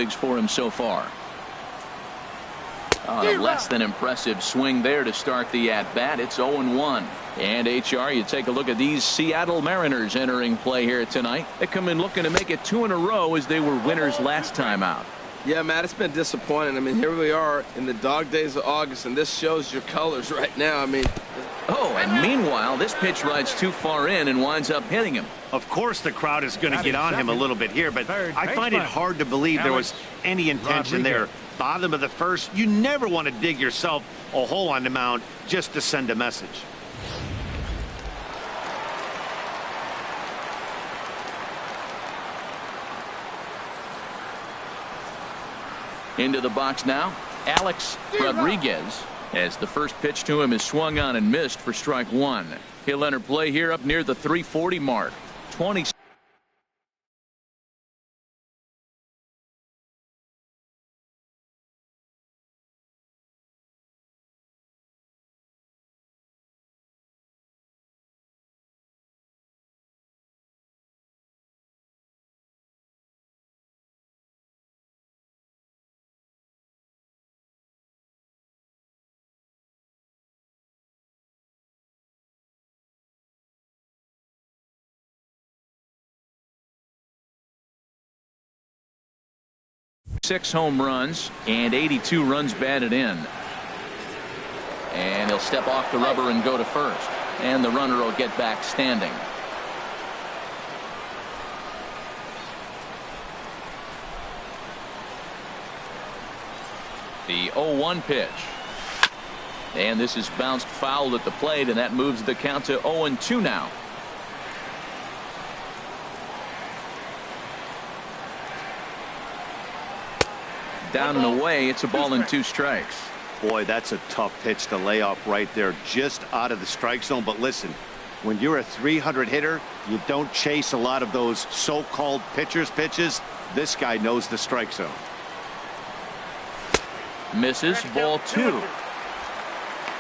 leagues for him so far. A less than impressive swing there to start the at-bat. It's 0-1. And HR, you take a look at these Seattle Mariners entering play here tonight. They come in looking to make it 2 in a row as they were winners last time out. Yeah, Matt, it's been disappointing. I mean, here we are in the dog days of August, and this shows your colors right now. I mean, oh, and meanwhile, this pitch rides too far in and winds up hitting him. Of course the crowd is going to get on him a little bit here, but I find it hard to believe there was any intention there. Bottom of the first, you never want to dig yourself a hole on the mound just to send a message. Into the box now, Alex Rodriguez, as the first pitch to him is swung on and missed for strike one. He'll enter play here up near the 340 mark. 20. Six home runs and 82 runs batted in. And he'll step off the rubber and go to first. And the runner will get back standing. The 0-1 pitch. And this is bounced foul at the plate, and that moves the count to 0-2 now. Down and away. It's a ball and 2 strikes. Boy, that's a tough pitch to lay off right there, just out of the strike zone. But listen, when you're a 300 hitter, you don't chase a lot of those so-called pitcher's pitches. This guy knows the strike zone. Misses, ball 2.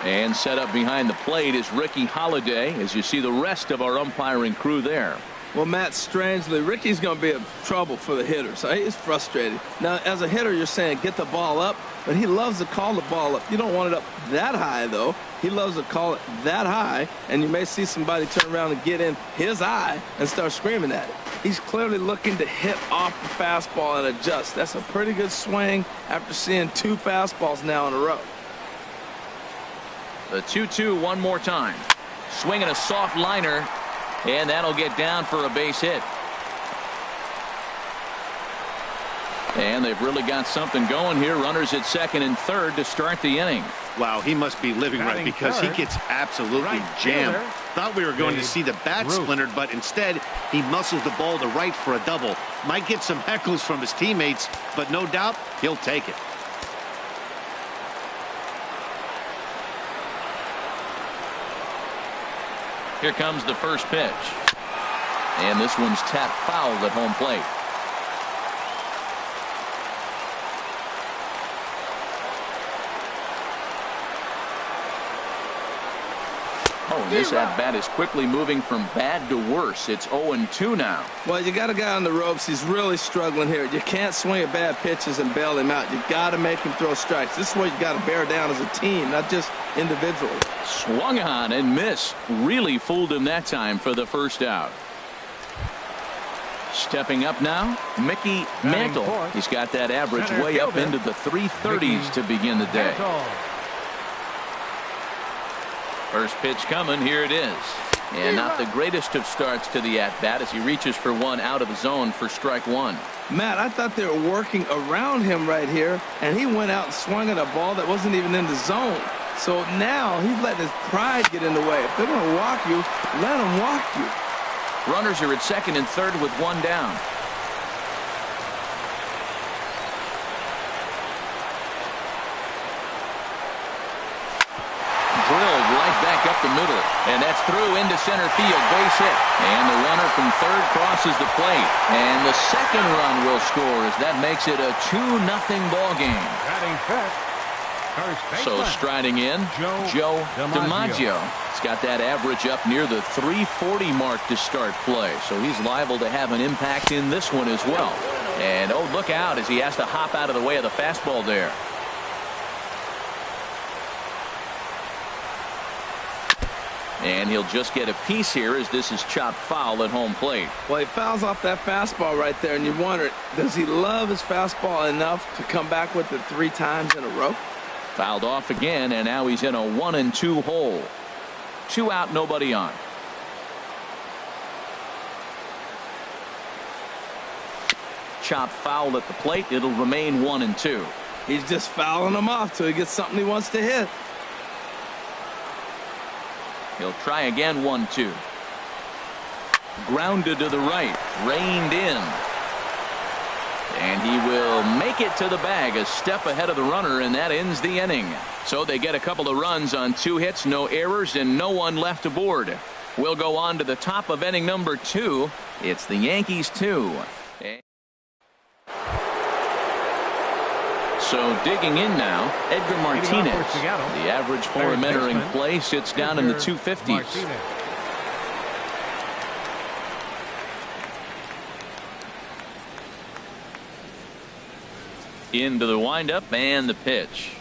And set up behind the plate is Ricky Holiday, as you see the rest of our umpiring crew there. well, Matt, strangely, Ricky's going to be in trouble for the hitter, so he's frustrated. Now, as a hitter, you're saying get the ball up, but he loves to call the ball up. You don't want it up that high, though. He loves to call it that high, and you may see somebody turn around and get in his eye and start screaming at it. He's clearly looking to hit off the fastball and adjust. That's a pretty good swing after seeing 2 fastballs now in a row. The 2-2 one more time. Swinging a soft liner, and that'll get down for a base hit. And they've really got something going here. Runners at second and third to start the inning. Wow, he must be living right because he gets absolutely jammed. Thought we were going to see the bat splintered, but instead he muscles the ball to right for a double. Might get some heckles from his teammates, but no doubt he'll take it. Here comes the first pitch. And this one's tapped foul at home plate. Oh, this at-bat is quickly moving from bad to worse. It's 0-2 now. Well, you got a guy on the ropes. He's really struggling here. You can't swing at bad pitches and bail him out. You got to make him throw strikes. This is where you got to bear down as a team, not just individually. Swung on and missed. Really fooled him that time for the first out. Stepping up now, Mickey Mantle. He's got that average way up into the 330s to begin the day. First pitch coming. Here it is. And not the greatest of starts to the at-bat as he reaches for one out of the zone for strike one. Matt, I thought they were working around him right here, and he went out and swung at a ball that wasn't even in the zone. So now he's letting his pride get in the way. If they're going to walk you, let them walk you. Runners are at second and third with one down. Drilled right back up the middle, and that's through into center field, base hit. And the runner from third crosses the plate, and the second run will score as that makes it a 2-0 ball game. So striding in, Joe DiMaggio. He's got that average up near the 340 mark to start play, so he's liable to have an impact in this one as well. And oh, look out as he has to hop out of the way of the fastball there. And he'll just get a piece here as this is chopped foul at home plate. Well, he fouls off that fastball right there, and you wonder, does he love his fastball enough to come back with it 3 times in a row? Fouled off again, and now he's in a 1-2 hole. 2 out, nobody on. Chop foul at the plate. It'll remain 1-2. He's just fouling them off till he gets something he wants to hit. He'll try again. 1-2. Grounded to the right. Reined in. And he will make it to the bag, a step ahead of the runner, and that ends the inning. So they get a couple of runs on 2 hits, no errors, and no one left aboard. We'll go on to the top of inning number 2. It's the Yankees 2. So digging in now, Edgar Martinez. The average for him entering play sits down in the 250s. Into the windup and the pitch.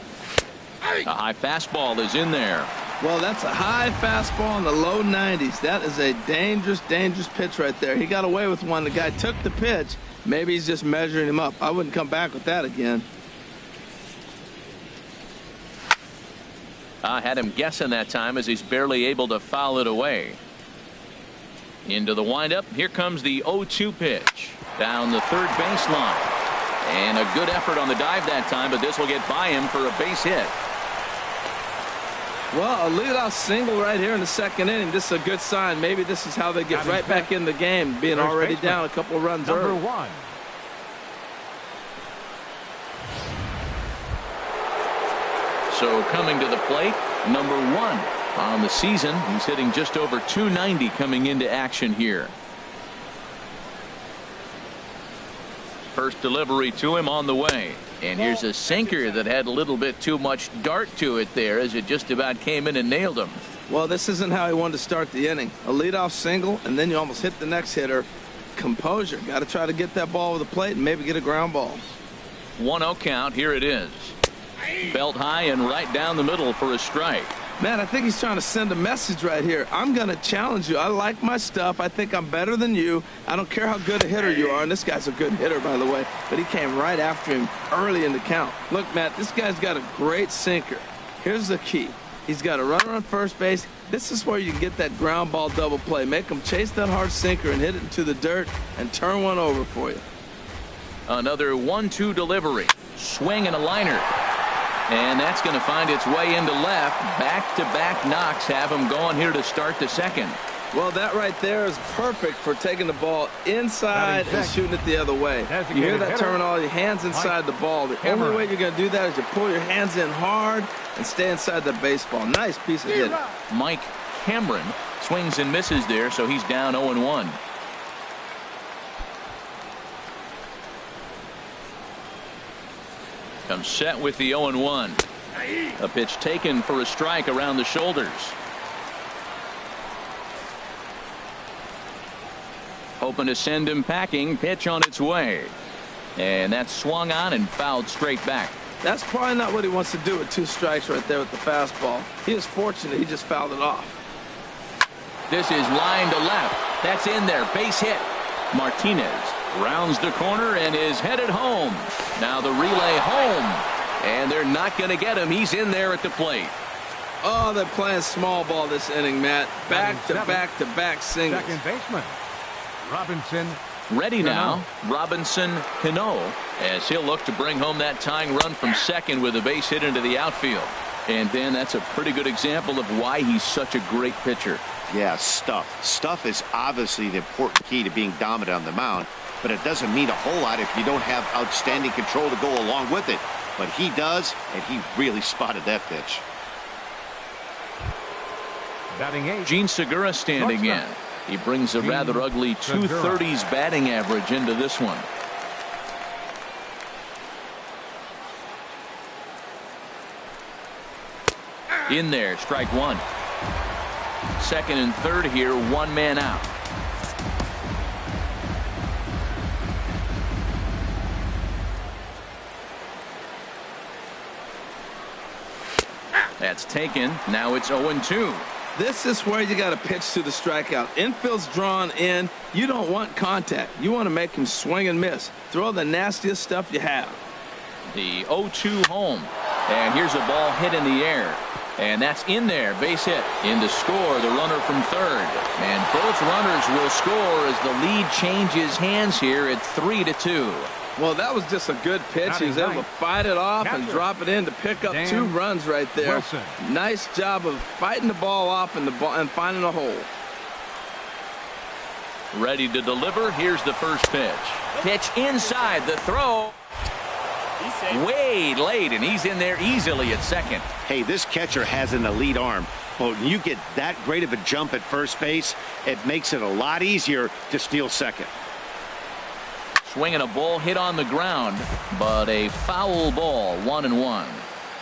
A high fastball is in there. Well, that's a high fastball in the low 90s. That is a dangerous, dangerous pitch right there. He got away with one. The guy took the pitch. Maybe he's just measuring him up. I wouldn't come back with that again. I had him guessing that time as he's barely able to foul it away. Into the windup. Here comes the 0-2 pitch. Down the third baseline. And a good effort on the dive that time, but this will get by him for a base hit. Well, a leadoff single right here in the second inning. This is a good sign. Maybe this is how they get right back in the game, being already down a couple of runs early. Number 1. So coming to the plate, number 1 on the season. He's hitting just over 290 coming into action here. First delivery to him on the way. And here's a sinker that had a little bit too much dart to it there as it just about came in and nailed him. Well, this isn't how he wanted to start the inning. A leadoff single, and then you almost hit the next hitter. Composure. Got to try to get that ball over the plate and maybe get a ground ball. 1-0 count. Here it is. Belt high and right down the middle for a strike. Man, I think he's trying to send a message right here. I'm going to challenge you. I like my stuff. I think I'm better than you. I don't care how good a hitter you are. And this guy's a good hitter, by the way. But he came right after him early in the count. Look, Matt, this guy's got a great sinker. Here's the key. He's got a runner on first base. This is where you can get that ground ball double play. Make him chase that hard sinker and hit it into the dirt and turn one over for you. Another 1-2 delivery. Swing and a liner. And that's going to find its way into left. Back-to-back knocks have him going here to start the second. Well, that right there is perfect for taking the ball inside and shooting it the other way. You hear that terminology, hands inside the ball. The only way you're going to do that is you pull your hands in hard and stay inside the baseball. Nice piece of hitting. Mike Cameron swings and misses there, so he's down 0-1. Comes set with the 0-1. A pitch taken for a strike around the shoulders. Hoping to send him packing. Pitch on its way. And that's swung on and fouled straight back. That's probably not what he wants to do with 2 strikes right there with the fastball. He is fortunate he just fouled it off. This is line to left. That's in there. Base hit. Martinez rounds the corner and is headed home. Now the relay home. And they're not going to get him. He's in there at the plate. Oh, they're playing small ball this inning, Matt. Back-to-back singles. Second baseman, Robinson. Ready now, Robinson Cano, as he'll look to bring home that tying run from second with a base hit into the outfield. And Ben, that's a pretty good example of why he's such a great pitcher. Yeah, stuff. Stuff is obviously the important key to being dominant on the mound, but it doesn't mean a whole lot if you don't have outstanding control to go along with it. But he does, and he really spotted that pitch. Batting 8. Gene Segura standing in. He brings a rather ugly 230s batting average into this one. In there, strike 1. Second and third here, 1 man out. That's taken. Now it's 0-2. This is where you got to pitch to the strikeout. Infield's drawn in. You don't want contact. You want to make him swing and miss. Throw the nastiest stuff you have. The 0-2 home. And here's a ball hit in the air. And that's in there. Base hit. In to score, the runner from third. And both runners will score as the lead changes hands here at 3-2. Well, that was just a good pitch. He was able to fight it off and drop it in to pick up 2 runs right there. Wilson. Nice job of fighting the ball off and finding a hole. Ready to deliver. Here's the first pitch. Pitch inside. The throw. Way late, and he's in there easily at second. Hey, this catcher has an elite arm. But when you get that great of a jump at first base, it makes it a lot easier to steal second. Swinging a ball hit on the ground, but a foul ball, 1-1.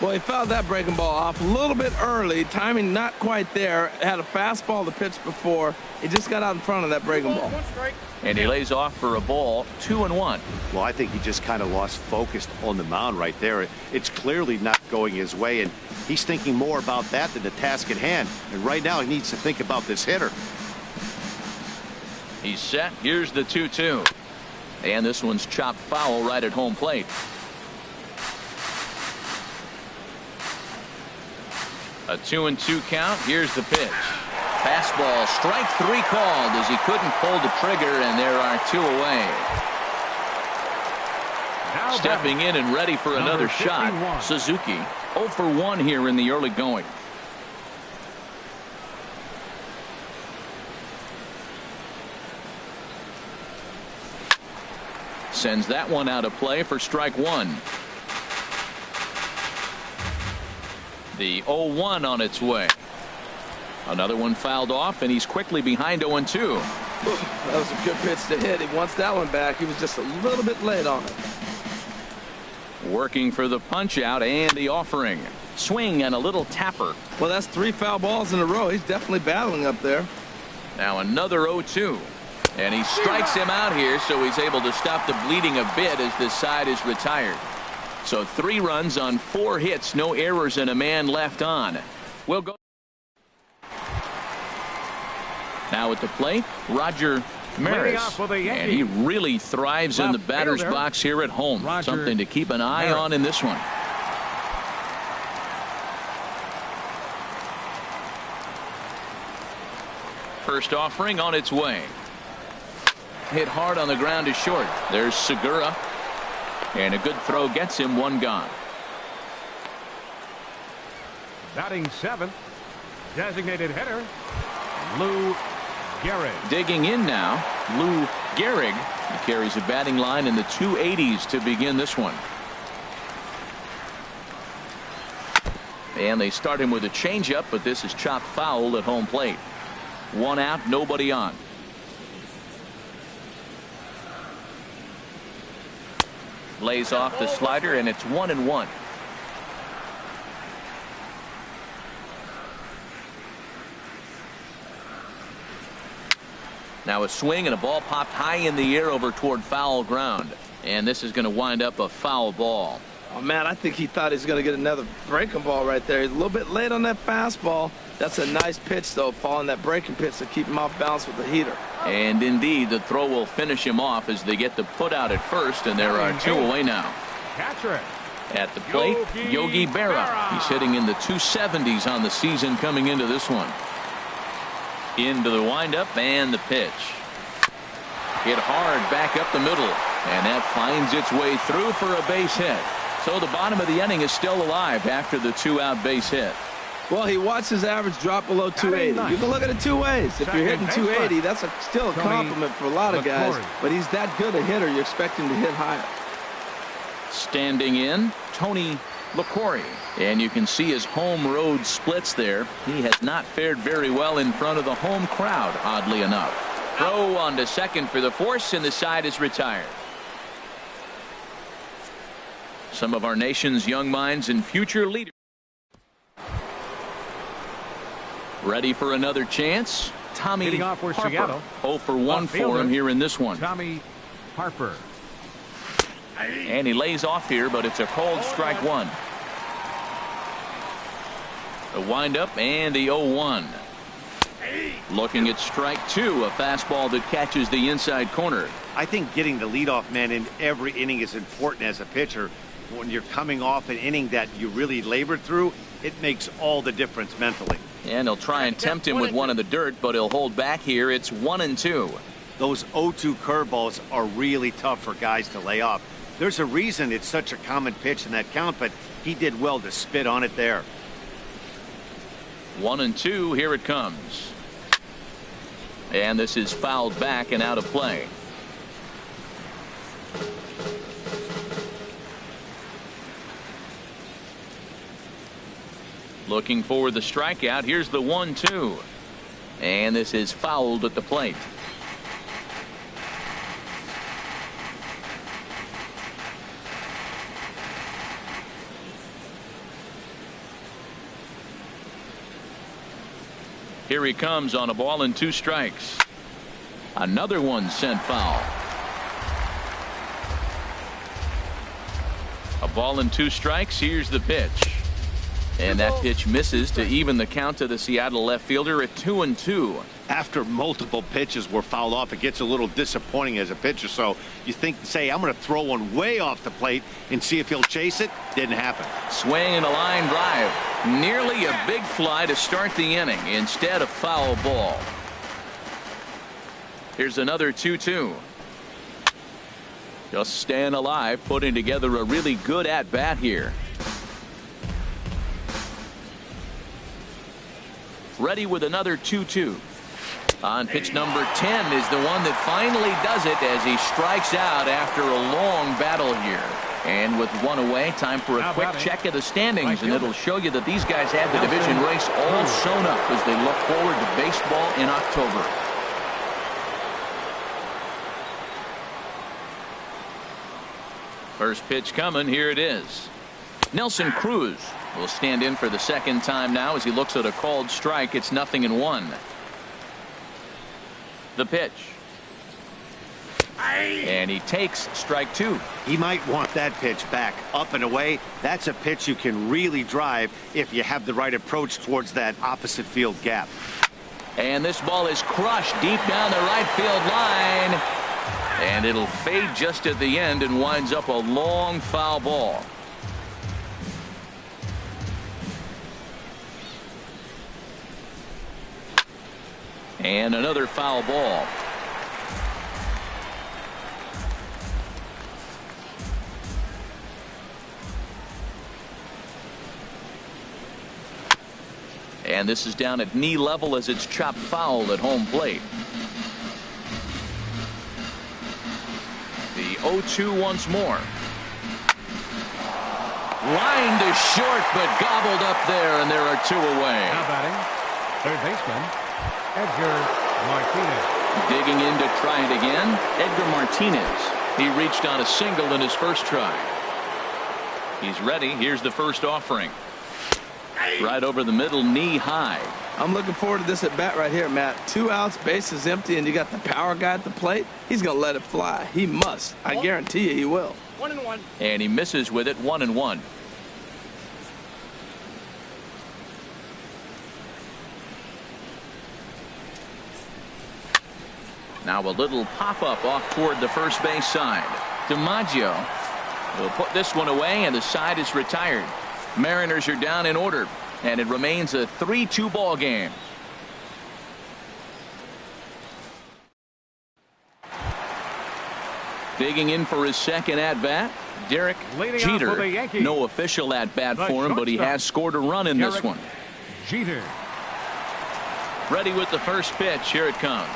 Well, he fouled that breaking ball off a little bit early. Timing not quite there. Had a fastball to pitch before. He just got out in front of that breaking ball. And he lays off for a ball, 2-1. Well, I think he just kind of lost focus on the mound right there. It's clearly not going his way, and he's thinking more about that than the task at hand. And right now he needs to think about this hitter. He's set. Here's the 2-2. And this one's chopped foul right at home plate. A 2-2 count. Here's the pitch. Fastball, strike 3 called as he couldn't pull the trigger, and there are 2 away. Now Stepping in and ready for another shot, Suzuki. 0 for 1 here in the early going. Sends that one out of play for strike 1. The 0-1 on its way. Another one fouled off, and he's quickly behind 0-2. That was a good pitch to hit. He wants that one back. He was just a little bit late on it. Working for the punch out and the offering. Swing and a little tapper. Well, that's 3 foul balls in a row. He's definitely battling up there. Now another 0-2. And he strikes him out here, so he's able to stop the bleeding a bit as this side is retired. So 3 runs on 4 hits, no errors, and a man left on. We'll go. Now at the plate, Roger Maris. And he really thrives in the batter's box here at home. Something to keep an eye on in this one. First offering on its way. Hit hard on the ground to short. There's Segura. And a good throw gets him 1 gone. Batting 7th, designated hitter, Lou Gehrig. Digging in now, Lou Gehrig. He carries a batting line in the 280s to begin this one. And they start him with a changeup, but this is chopped foul at home plate. 1 out, nobody on. Lays off the slider, and it's 1-1. Now a swing and a ball popped high in the air over toward foul ground. And this is going to wind up a foul ball. Oh, man, I think he thought he was going to get another breaking ball right there. He's a little bit late on that fastball. That's a nice pitch, though, following that breaking pitch to keep him off balance with the heater. And indeed, the throw will finish him off as they get the put out at first, and there are 2 away now. Catcher. At the plate, Yogi Berra. He's hitting in the 270s on the season coming into this one. Into the windup and the pitch. Hit hard back up the middle, and that finds its way through for a base hit. So the bottom of the inning is still alive after the 2-out base hit. Well, he watched his average drop below 280. You can look at it 2 ways. If you're hitting 280, that's still a compliment for a lot of guys. But he's that good a hitter, you expect him to hit higher. Standing in, Tony LaCorey. And you can see his home road splits there. He has not fared very well in front of the home crowd, oddly enough. Throw on to second for the force, and the side is retired. Some of our nation's young minds and future leaders. Ready for another chance. Tommy Harper. 0 for 1 for him here in this one. Tommy Harper. And he lays off here, but it's a cold strike 1. The windup and the 0-1. Looking at strike two, a fastball that catches the inside corner. I think getting the leadoff man in every inning is important as a pitcher. When you're coming off an inning that you really labored through, it makes all the difference mentally. And they'll try and tempt him with one in the dirt, but he'll hold back here. It's 1-2. Those 0-2 curveballs are really tough for guys to lay off. There's a reason it's such a common pitch in that count, but he did well to spit on it there. 1-2, here it comes. And this is fouled back and out of play. Looking for the strikeout. Here's the 1-2. And this is fouled at the plate. Here he comes on a ball and 2 strikes. Another one sent foul. A ball and 2 strikes. Here's the pitch. And that pitch misses to even the count to the Seattle left fielder at 2-2. After multiple pitches were fouled off, it gets a little disappointing as a pitcher. So you say, I'm going to throw one way off the plate and see if he'll chase it. Didn't happen. Swing and a line drive. Nearly a big fly to start the inning. Instead, a foul ball. Here's another 2-2. Just staying alive, putting together a really good at-bat here. Ready with another 2-2. On pitch number 10 is the one that finally does it as he strikes out after a long battle here. And with one away, time for a quick check of the standings, and it'll show you that these guys have the division race all sewn up as they look forward to baseball in October. First pitch coming. Here it is. Nelson Cruz will stand in for the second time now as he looks at a called strike. It's 0-1. The pitch. And he takes strike 2. He might want that pitch back up and away. That's a pitch you can really drive if you have the right approach towards that opposite field gap. And this ball is crushed deep down the right field line. And it'll fade just at the end and winds up a long foul ball. And another foul ball. And this is down at knee level as it's chopped foul at home plate. The 0-2 once more. Line to short, but gobbled up there, and there are 2 away. Now batting, third baseman, Edgar Martinez. Digging in to try it again, Edgar Martinez. He reached on a single in his first try. He's ready. Here's the first offering. Right over the middle, knee high. I'm looking forward to this at bat right here, Matt. 2 outs, bases empty, and you got the power guy at the plate. He's going to let it fly. He must. I guarantee you he will. 1-1. And he misses with it. 1-1. Now a little pop-up off toward the first base side. DiMaggio will put this one away, and the side is retired. Mariners are down in order, and it remains a 3-2 ball game. Digging in for his second at-bat, Derek Jeter. No official at-bat for him, but he has scored a run in this one. Jeter. Ready with the first pitch. Here it comes.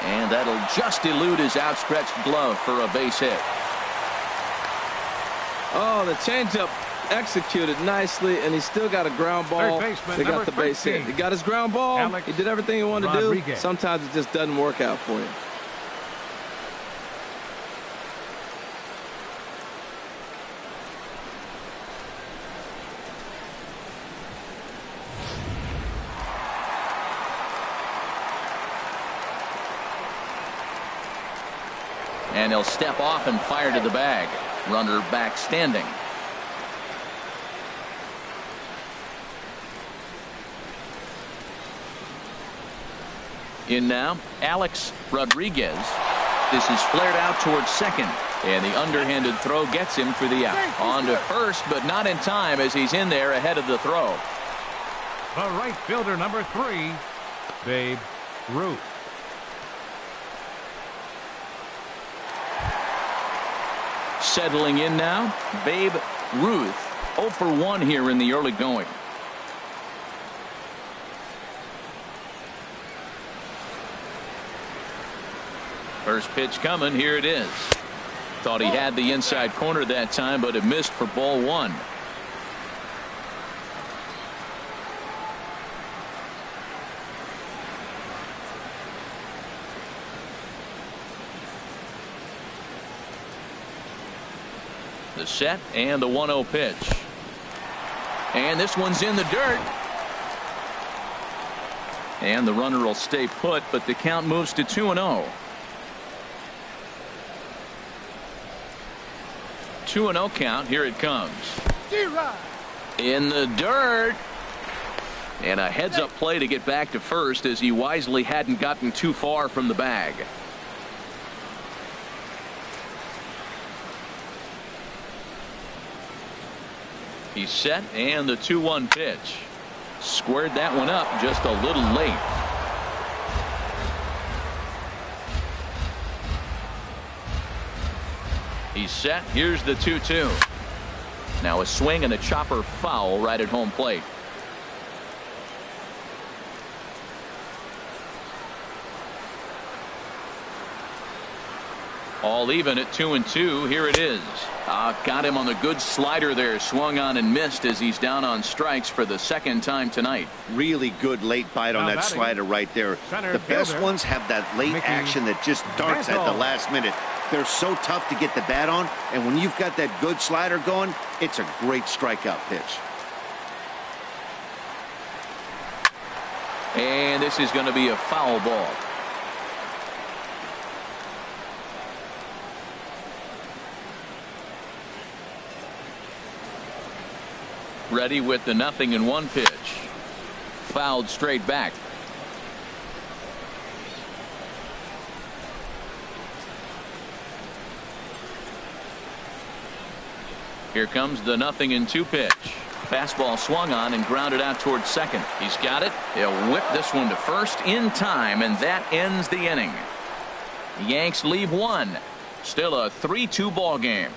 And that'll just elude his outstretched glove for a base hit. Oh, the changeup executed nicely, and he still got a ground ball. They got the base hit. He got his ground ball. He did everything he wanted to do. Sometimes it just doesn't work out for you. And he'll step off and fire to the bag. Runner back standing. In now, Alex Rodriguez. This is flared out towards second. And the underhanded throw gets him for the out. On to first, but not in time as he's in there ahead of the throw. The right fielder, number 3, Babe Ruth. Settling in now, Babe Ruth. 0 for 1 here in the early going. First pitch coming. Here it is. Thought he had the inside corner that time, but it missed for ball 1. The set and the 1-0 pitch. And this one's in the dirt. And the runner will stay put, but the count moves to 2-0. 2-0 count. Here it comes. In the dirt. And a heads-up play to get back to first as he wisely hadn't gotten too far from the bag. He's set, and the 2-1 pitch. Squared that one up just a little late. He's set. Here's the 2-2. Now a swing and a chopper foul right at home plate. All even at 2-2. Here it is. Got him on the good slider there. Swung on and missed as he's down on strikes for the second time tonight. Really good late bite on that slider right there. The best ones have that late action that just darts at the last minute. They're so tough to get the bat on, and when you've got that good slider going, it's a great strikeout pitch. And this is going to be a foul ball. Ready with the 0-1 pitch. Fouled straight back. Here comes the 0-2 pitch. Fastball swung on and grounded out towards second. He's got it. He'll whip this one to first in time, and that ends the inning. The Yanks leave one. Still a 3-2 ball game.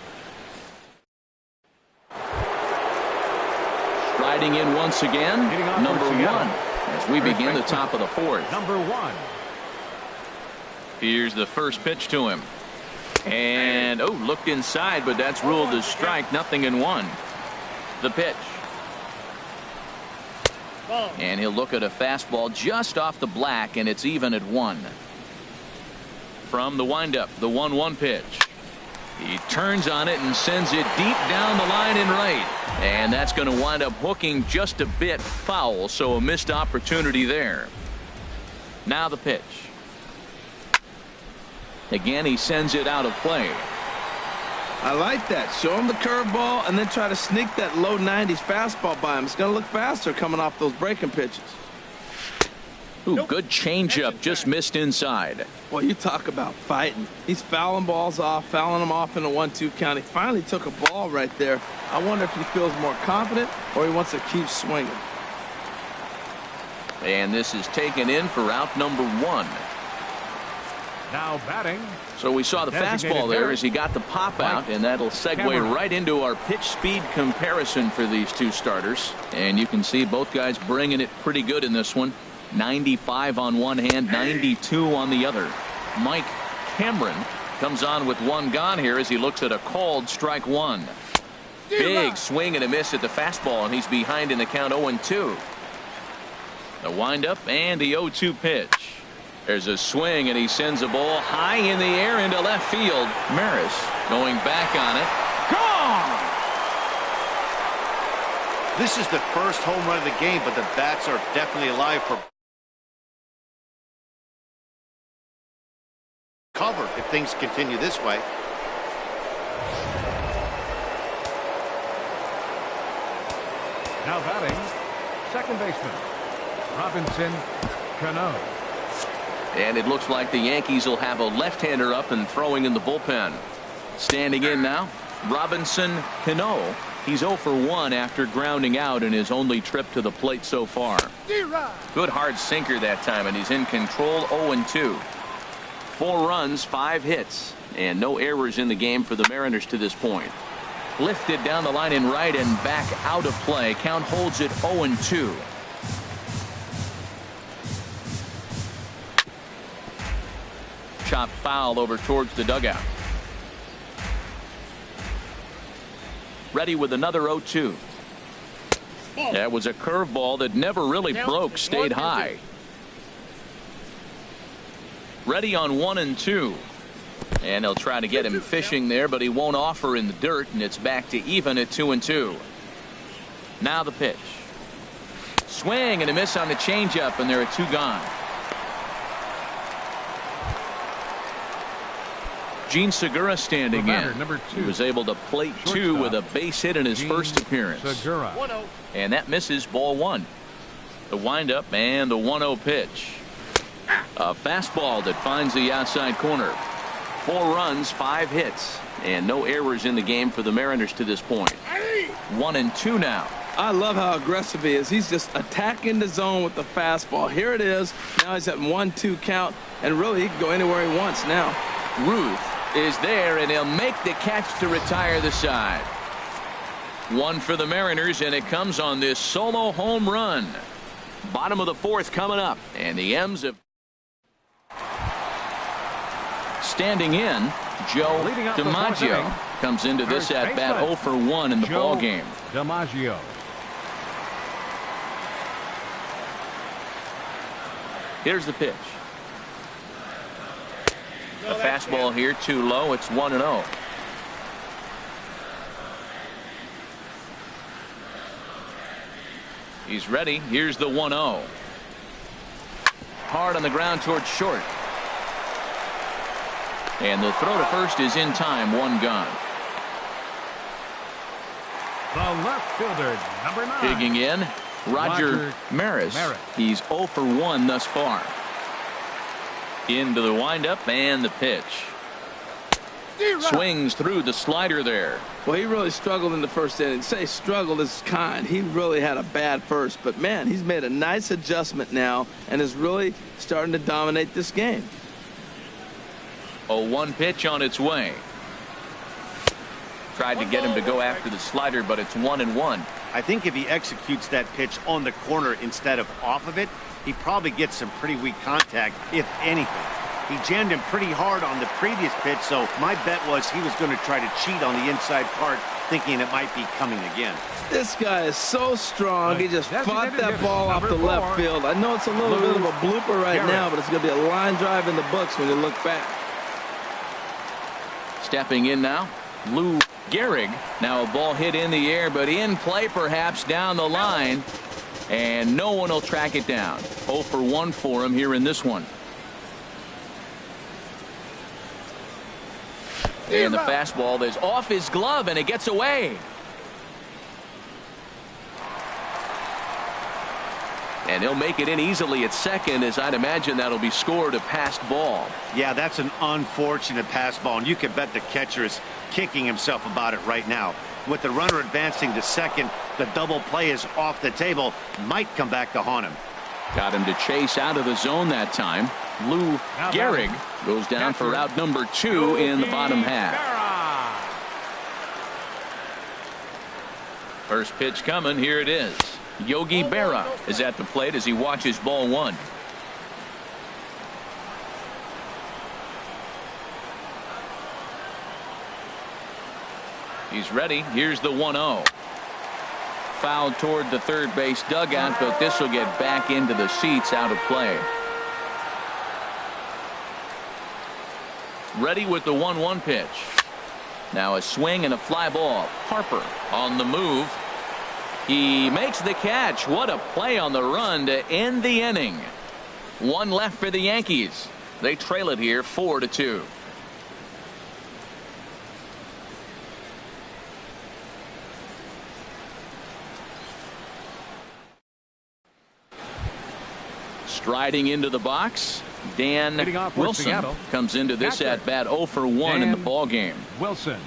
Riding in once again, number 1, as we begin the top of the 4th. Number 1. Here's the first pitch to him. And, looked inside, but that's ruled as strike. 0-1. The pitch. And he'll look at a fastball just off the black, and it's even at 1. From the windup, the 1-1 pitch. He turns on it and sends it deep down the line and right. And that's going to wind up hooking just a bit foul, so a missed opportunity there. Now the pitch. Again, he sends it out of play. I like that. Show him the curveball and then try to sneak that low 90s fastball by him. It's going to look faster coming off those breaking pitches. Good changeup, just missed inside. Well, you talk about fighting. He's fouling balls off, fouling them off in a 1-2 count. He finally took a ball right there. I wonder if he feels more confident or he wants to keep swinging. And this is taken in for out number 1. Now batting. So we saw the fastball there as he got the pop out, and that'll segue right into our pitch speed comparison for these two starters. And you can see both guys bringing it pretty good in this one. 95 on one hand, 92 on the other. Mike Cameron comes on with one gone here as he looks at a called strike 1. Big swing and a miss at the fastball, and he's behind in the count 0-2. The windup and the 0-2 pitch. There's a swing, and he sends a ball high in the air into left field. Maris going back on it. Gone! This is the first home run of the game, but the bats are definitely alive for cover if things continue this way. Now batting, second baseman Robinson Cano. And it looks like the Yankees will have a left-hander up and throwing in the bullpen. Standing in now, Robinson Cano. He's 0 for 1 after grounding out in his only trip to the plate so far. Good hard sinker that time, and he's in control. 0-2. 4 runs, 5 hits, and no errors in the game for the Mariners to this point. Lifted down the line in right and back out of play. Count holds it 0-2. Chop foul over towards the dugout. Ready with another 0-2. That was a curveball that never really broke, stayed high. Ready on 1-2. And they'll try to get him fishing there, but he won't offer in the dirt, and it's back to even at 2-2. Now the pitch. Swing and a miss on the changeup, and there are 2 gone. Gene Segura standing in. Number 2. He was able to plate 2 with a base hit in his first appearance. Segura. And that misses, ball 1. The windup and the 1-0 pitch. A fastball that finds the outside corner. 4 runs, 5 hits, and no errors in the game for the Mariners to this point. 1-2 now. I love how aggressive he is. He's just attacking the zone with the fastball. Here it is. Now he's at 1-2 count, and really he can go anywhere he wants now. Ruth is there, and he'll make the catch to retire the side. 1 for the Mariners, and it comes on this solo home run. Bottom of the 4th coming up, and the M's have. Standing in, Joe DiMaggio comes into this at bat 0 for 1 in the ball game. DiMaggio. Here's the pitch. A fastball here, too low. It's 1-0. He's ready. Here's the 1-0. Hard on the ground towards short. And the throw to first is in time. 1 gone. The left fielder, number 9. Digging in, Roger Maris. He's 0 for 1 thus far. Into the windup and the pitch. Swings through the slider there. Well, he really struggled in the first inning. Say struggled is kind. He really had a bad first. But, man, he's made a nice adjustment now and is really starting to dominate this game. 0-1 pitch on its way. Tried to get him to go after the slider, but it's 1-1. I think if he executes that pitch on the corner instead of off of it, he probably gets some pretty weak contact, if anything. He jammed him pretty hard on the previous pitch, so my bet was he was going to try to cheat on the inside part, thinking it might be coming again. This guy is so strong. He just fought that ball off the left field. I know it's a little bit of a blooper right now, but it's going to be a line drive in the books when you look back. Stepping in now, Lou Gehrig. Now a ball hit in the air, but in play perhaps down the line. And no one will track it down. 0 for 1 for him here in this one. And the fastball is off his glove, and it gets away. And he'll make it in easily at second, as I'd imagine that'll be scored a passed ball. Yeah, that's an unfortunate pass ball, and you can bet the catcher is kicking himself about it right now. With the runner advancing to second, the double play is off the table. Might come back to haunt him. Got him to chase out of the zone that time. Lou Gehrig goes down for out number 2 in the bottom half. First pitch coming. Here it is. Yogi Berra is at the plate as he watches ball 1. He's ready. Here's the 1-0. Fouled toward the third base dugout, but this will get back into the seats, out of play. Ready with the 1-1 pitch. Now a swing and a fly ball. Harper on the move. He makes the catch. What a play on the run to end the inning. 1 left for the Yankees. They trail it here 4-2. Striding into the box, Dan Leading off for Wilson Seattle. comes into this Catcher. at bat 0 for 1 in the Dan ball game. Wilson.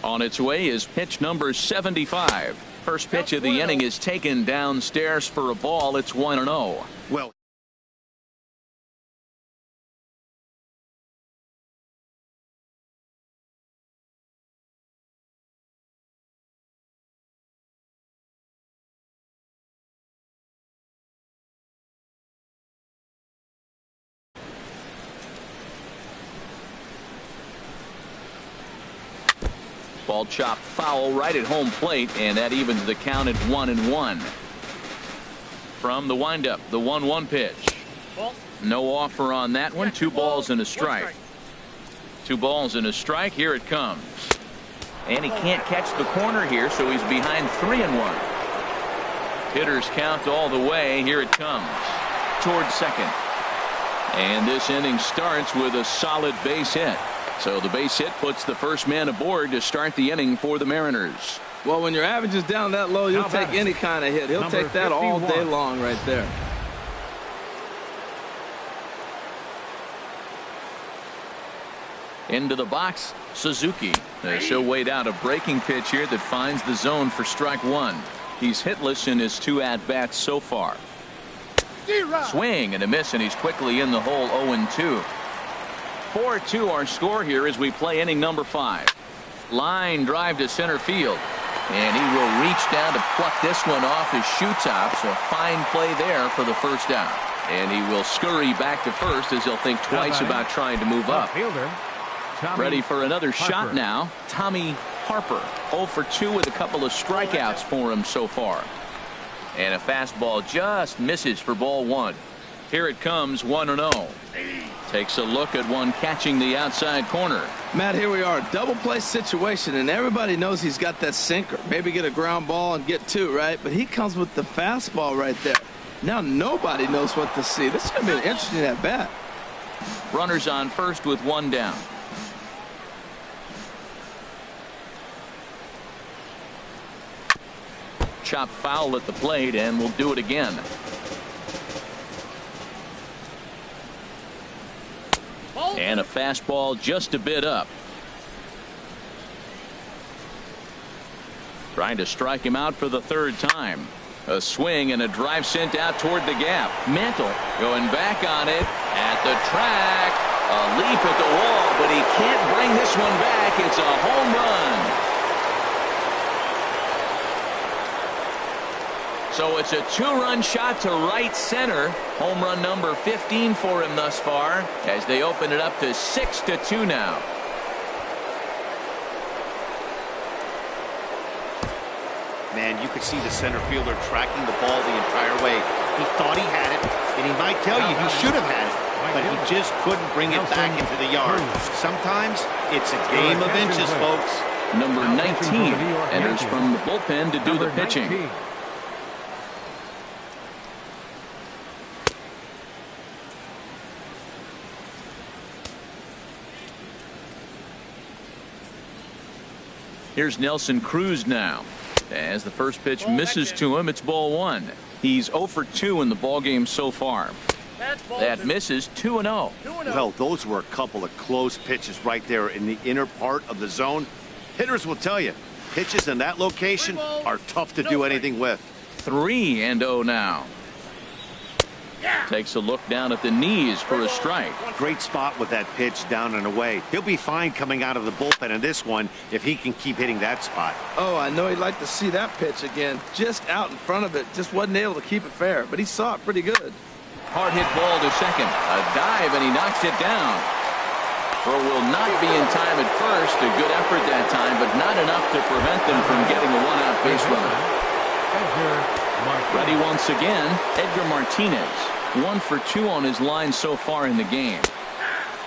On its way is pitch number 75. First pitch of the inning is taken downstairs for a ball. It's 1-0. Well, Ball chopped foul right at home plate, and that evens the count at 1-1. From the windup, the 1-1 pitch. No offer on that one. 2 balls and a strike. 2 balls and a strike. Here it comes. And he can't catch the corner here, so he's behind 3-1. Hitters count all the way. Here it comes. Towards second. And this inning starts with a solid base hit. So the base hit puts the first man aboard to start the inning for the Mariners. Well, when your average is down that low, you'll take any kind of hit. He'll Number take that all 51. day long right there. Into the box, Suzuki. She'll wait out a breaking pitch here that finds the zone for strike 1. He's hitless in his 2 at-bats so far. Swing and a miss, and he's quickly in the hole. 0-2. 4-2 our score here as we play inning number 5. Line drive to center field, and he will reach down to pluck this one off his shoe top. So fine play there for the first out, and he will scurry back to first as he'll think twice about trying to move up. Fielder. Tommy Ready for another shot Harper. now. Tommy Harper, 0 for 2 with a couple of strikeouts for him so far. And a fastball just misses for ball 1. Here it comes, 1-0. Takes a look at one catching the outside corner. Matt, here we are, double play situation, and everybody knows he's got that sinker. Maybe get a ground ball and get 2, right? But he comes with the fastball right there. Now nobody knows what to see. This is going to be an interesting at bat. Runners on first with 1 down. Chop foul at the plate, and we'll do it again. And a fastball just a bit up. Trying to strike him out for the 3rd time. A swing and a drive sent out toward the gap. Mantle going back on it at the track. A leap at the wall, but he can't bring this one back. It's a home run. So it's a 2-run shot to right center. Home run number 15 for him thus far as they open it up to 6-2 now. man, you could see the center fielder tracking the ball the entire way. He thought he had it, and he might tell you he should have had it, but he just couldn't bring it back into the yard. Sometimes it's a game of inches, folks. Number 19 enters from the bullpen to do the pitching. Here's Nelson Cruz now. As the first pitch misses to him, it's ball one. He's 0 for 2 in the ballgame so far. That misses 2-0. Well, those were a couple of close pitches right there in the inner part of the zone. Hitters will tell you, pitches in that location are tough to do anything with. 3-0 now. Takes a look down at the knees for a strike. Great spot with that pitch down and away. He'll be fine coming out of the bullpen in this one if he can keep hitting that spot. Oh, I know he'd like to see that pitch again. Just out in front of it. Just wasn't able to keep it fair, but he saw it pretty good. Hard hit ball to second. A dive, and he knocks it down. Or will not be in time at first. A good effort that time, but not enough to prevent them from getting a one-out base runner. Ready once again, Edgar Martinez. 1 for 2 on his line so far in the game.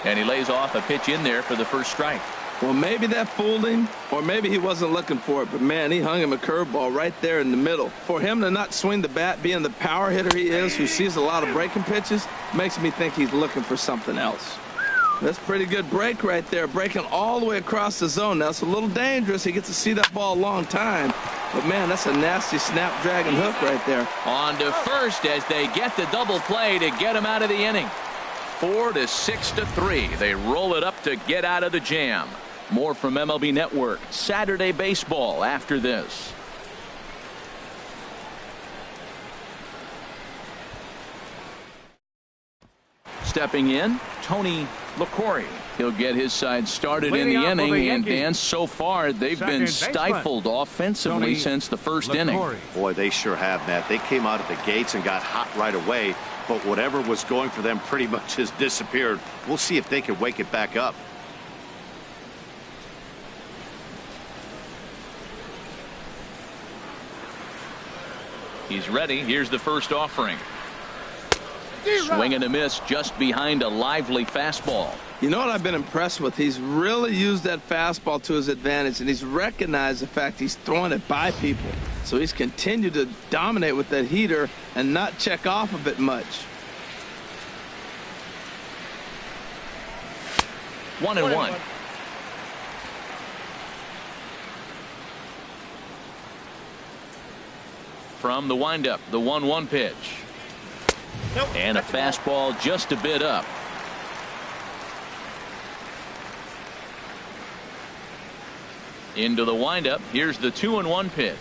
And he lays off a pitch in there for the first strike. Well, maybe that fooled him, or maybe he wasn't looking for it, but man, he hung him a curveball right there in the middle. For him to not swing the bat, being the power hitter he is, who sees a lot of breaking pitches, makes me think he's looking for something else. That's pretty good break right there, breaking all the way across the zone. Now, it's a little dangerous. He gets to see that ball a long time, but man, that's a nasty snapdragon hook right there. On to first as they get the double play to get him out of the inning. 4 to 6 to 3. They roll it up to get out of the jam. More from MLB Network Saturday Baseball after this. Stepping in, Tony LaCorey. He'll get his side started in the inning, and Dan, so far they've been stifled offensively since the first inning. Boy, they sure have, Matt. They came out of the gates and got hot right away, but whatever was going for them pretty much has disappeared. We'll see if they can wake it back up. He's ready. Here's the first offering. Swing and a miss just behind a lively fastball. You know what I've been impressed with? He's really used that fastball to his advantage, and he's recognized the fact he's throwing it by people. So he's continued to dominate with that heater and not check off of it much. 1-1. From the windup, the 1-1 pitch. And a fastball just a bit up. Into the windup. Here's the 2-1 pitch.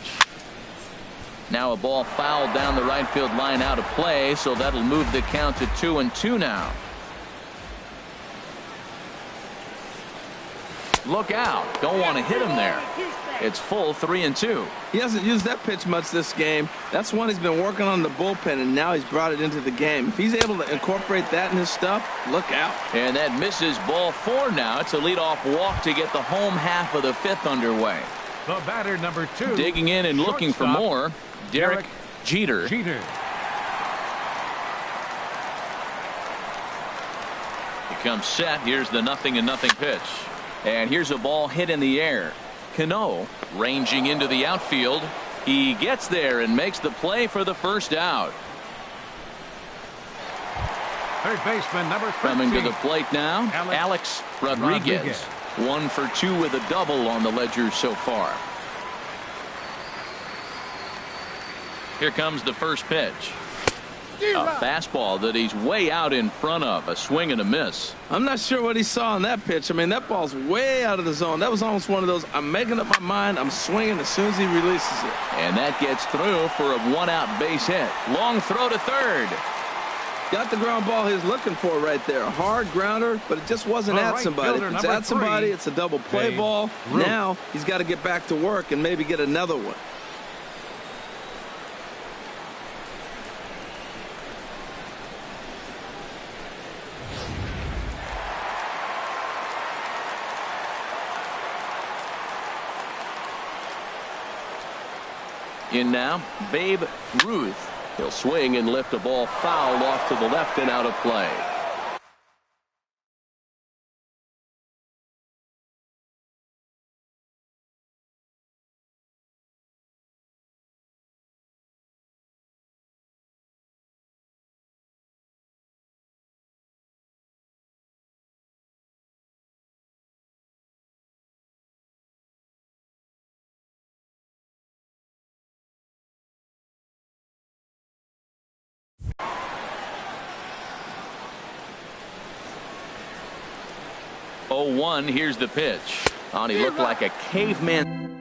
Now a ball fouled down the right field line out of play, so that'll move the count to 2-2 now. Look out. Don't want to hit him there. It's full 3-2. He hasn't used that pitch much this game. That's one he's been working on the bullpen, and now he's brought it into the game. If he's able to incorporate that in his stuff, look out. And that misses ball 4 now. It's a leadoff walk to get the home half of the 5th underway. The batter, number 2. Digging in and looking for more, Derek Jeter. He comes set. Here's the 0-0 pitch. And here's a ball hit in the air. Cano ranging into the outfield. He gets there and makes the play for the first out. Third baseman, number 13. Coming to the plate now, Alex Rodriguez. 1 for 2 with a double on the ledger so far. Here comes the first pitch. A fastball that he's way out in front of. A swing and a miss. I'm not sure what he saw on that pitch. I mean, that ball's way out of the zone. That was almost one of those, I'm making up my mind, I'm swinging as soon as he releases it. And that gets through for a 1-out base hit. Long throw to third. Got the ground ball he's looking for right there. A hard grounder, but it just wasn't at somebody. If it's at somebody, it's a double play ball. Now he's got to get back to work and maybe get another one. In now, Babe Ruth. He'll swing and lift a ball foul off to the left and out of play. Oh, 1, here's the pitch. He looked like a caveman.